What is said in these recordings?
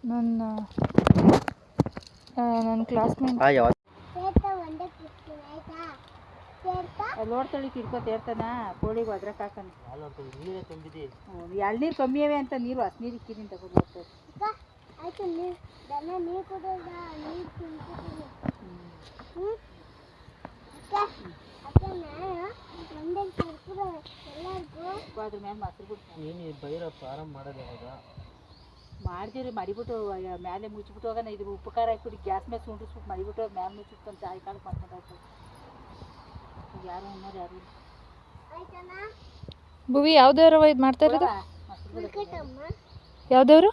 ನನ್ನ ಕ್ಲಾಸ್ಮೇಟ್ ನೋಡ್ತಳಿ ಕಿಡ್ಕೊತೇರ್ತಾನ ಕೋಳಿಗೆ ಅದ್ರಕ್ಕೆ ಹಾಕಣ ಎಳ್ನೀರು ಕಮ್ಮಿ ಅವೆ ಅಂತ ನೀರು ಹಸಿ ನೀರು ಇಕ್ಕಿದ್ದೀನಿ ತಗೊಂಡು ಹೋಗ್ತದೆ. ಅದ್ರ ಮೇಲೆ ಮೊಸರು ಬಿಡ್ತೀನಿ ಬೈರಪ್ಪ ಆರಾಮ ಮಾಡೋದು ಯಾವಾಗ ಮಾಡ್ತೀರಿ ಮಡಿಬಿಟ್ಟು ಮೇಲೆ ಮುಚ್ಚಿಬಿಟ್ಟು ಹೋಗೋಣ. ಇದು ಉಪ್ಪು ಖಾರ ಹಾಕ್ಬಿಟ್ಟು ಗ್ಯಾಸ್ ಮೇಲೆ ಸುಂಡಿಸ್ಬಿಟ್ಟು ಮಡಿಬಿಟ್ಟು ಮೇಲೆ ಮುಚ್ಚಿಟ್ಕೊಂಡು ಚಾಯ್ ಕಾಲಕ್ಕೆ ಮಾಡ್ಕೊಂಡು ಹಾಕ್ಬೋದು. ಯಾರು ಅನ್ನೋರು ಯಾರು ಭುವಿ ಯಾವ್ದೇವ್ರವ ಇದು ಮಾಡ್ತಾ ಇರೋದು? ಯಾವ್ದೇವ್ರು?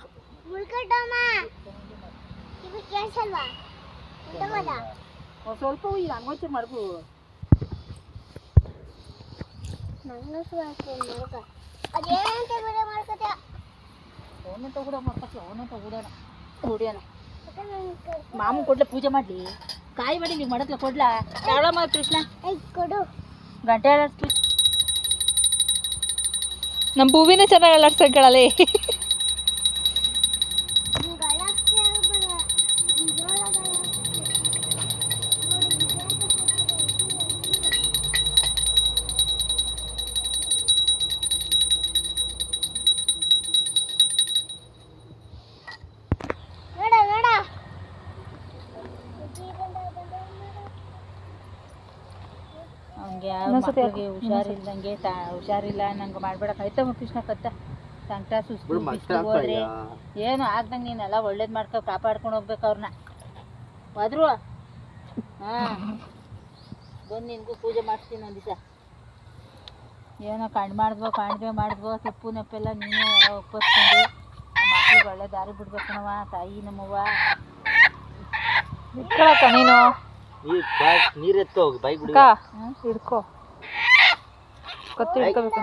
ಸ್ವಲ್ಪ ಈಗ ಹಂಗೋಚೆ ಮಾಡ್ಬು ಅವನಂತ ಕೂಡ ಮಾಡ್ಕೊತೀವಿ. ಅವನಂತ ಹೊಡಿಯೋಣ ಮಾಮೂಲು ಕೊಡ್ಲೆ ಪೂಜೆ ಮಾಡಲಿ ಕಾಯಿ ಮಾಡಿ ನೀವು ಮಾಡತ್ಲ ಕೊಡ್ಲಾ ಯಾವಳ ಮಾಡಿ ಕೃಷ್ಣ ಕೊಡು ಗಂಟೆ ನಮ್ಮ ಭೂವಿನೇ ಚೆನ್ನಾಗಿ ಅಲ್ಲಾಡ್ಸಕ್ಕಳಲ್ಲಿ. ಅವನಿಗೆ ಹುಷಾರಿಲ್ದಂಗೆ ಹುಷಾರಿಲ್ಲ ನಂಗೆ ಮಾಡ್ಬೇಡ ಆಯ್ತಮ್ಮ ಕೃಷ್ಣ ಕತ್ತ ಸಂಕಟ ಸುಸ್ತು ಹೋದ್ರೆ ಏನು ಆಗ್ದಂಗೆ ನೀನೆಲ್ಲ ಒಳ್ಳೇದು ಮಾಡ್ಕೊ ಕಾಪಾಡ್ಕೊಂಡು ಹೋಗ್ಬೇಕು ಅವ್ರನ್ನ ಹೋದ್ರು. ಹಾಂ ಬಂದು ನಿನಗೂ ಪೂಜೆ ಮಾಡಿಸ್ತೀನಿ ಒಂದು ದಿವಸ. ಏನೋ ಕಾಣ್ದ್ವೋ ತಪ್ಪು ನೆಪ್ಪೆಲ್ಲ ನೀನು ಎಲ್ಲ ಒಪ್ಪಿಸ್ಕೊಂಡು ಮಕ್ಳಿಗೆ ಒಳ್ಳೆ ದಾರಿ ಬಿಡ್ಬೇಕಣವ ತಾಯಿ ನಮ್ಮವ್ವ ಇಟ್ಕೊಳಕ್ಕ ನೀನು ನೀರು ಎತ್ತೋ ಬೈ ಹಿಡ್ಕೊ ಕತ್ತಿ ಹಿಡ್ಕೋಬೇಕು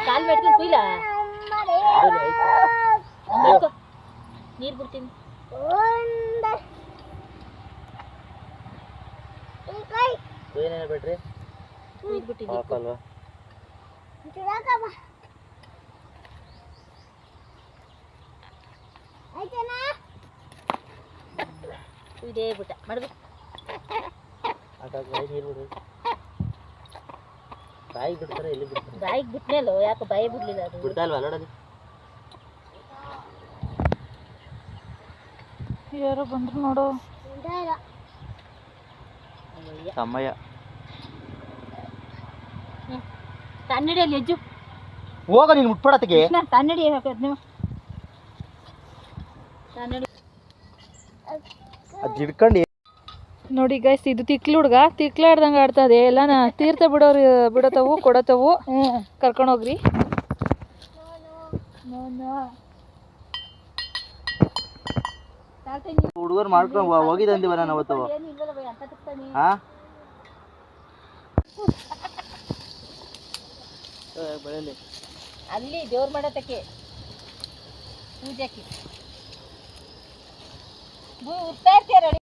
ಕಾಲು ಬೆಟ್ಕೊಂಡು ಕುಯ್ಲ ನೀರು ಬಿಡ್ತೀನಿ. ಏನೇನು ಬಿಟ್ರಿ ಬಿಟ್ಟಿದ್ದೀನಿ ಇದೇ ಬಿಟ್ಟ ಮಾಡ್ಬೇಕು ಬಾಯಿಗೆ ಬಿಡ್ತಾರೆ ಎಲ್ಲಿ ಬಿಡ್ತಾರೆ ಬಾಯಿಗೆ ಬಿಟ್ಮೇಲೋ ಯಾಕೆ ಬಾಯಿ ಬಿಡ್ಲಿಲ್ಲ ಅದು ಬಿಡ್ತಾ ಇಲ್ವಾ ನೋಡೋದು. ಯಾರೋ ಬಂದ್ರು ನೋಡು ಸಮಯ ತನ್ನಡಿಯಲ್ಲಿ ಹೆಜ್ಜು ಹೋಗ ನೀನು ಮುಟ್ಪಡತ್ತಿಗೆ ತನ್ನಡಿ ನೀವು ತನ್ನಡಿ ಜಿಡ್ಕೊಂಡು ನೋಡಿ ಗೈಸ್ ಇದು ತಿಕ್ಲು ಹುಡ್ಗ ತಿಕ್ಲಾಡ್ದಂಗೆ ಆಡ್ತದೆ ಎಲ್ಲ ತೀರ್ಥ ಬಿಡೋತವು ಕೊಡತವು ಕರ್ಕೊಂಡು ಹೋಗ್ರಿ. ಹುಡುಗರು ಮಾಡ್ಕೊಂಡು ಹೋಗಿದಂದಿವ ನಾನು ಅವತ್ತು ಅಲ್ಲಿ ದೇವ್ರ ಮಾಡತಕ್ಕೆ ಪೂಜೆಕ್ಕೆ ಉತ್ತಾ ಇರ್ತೀಯ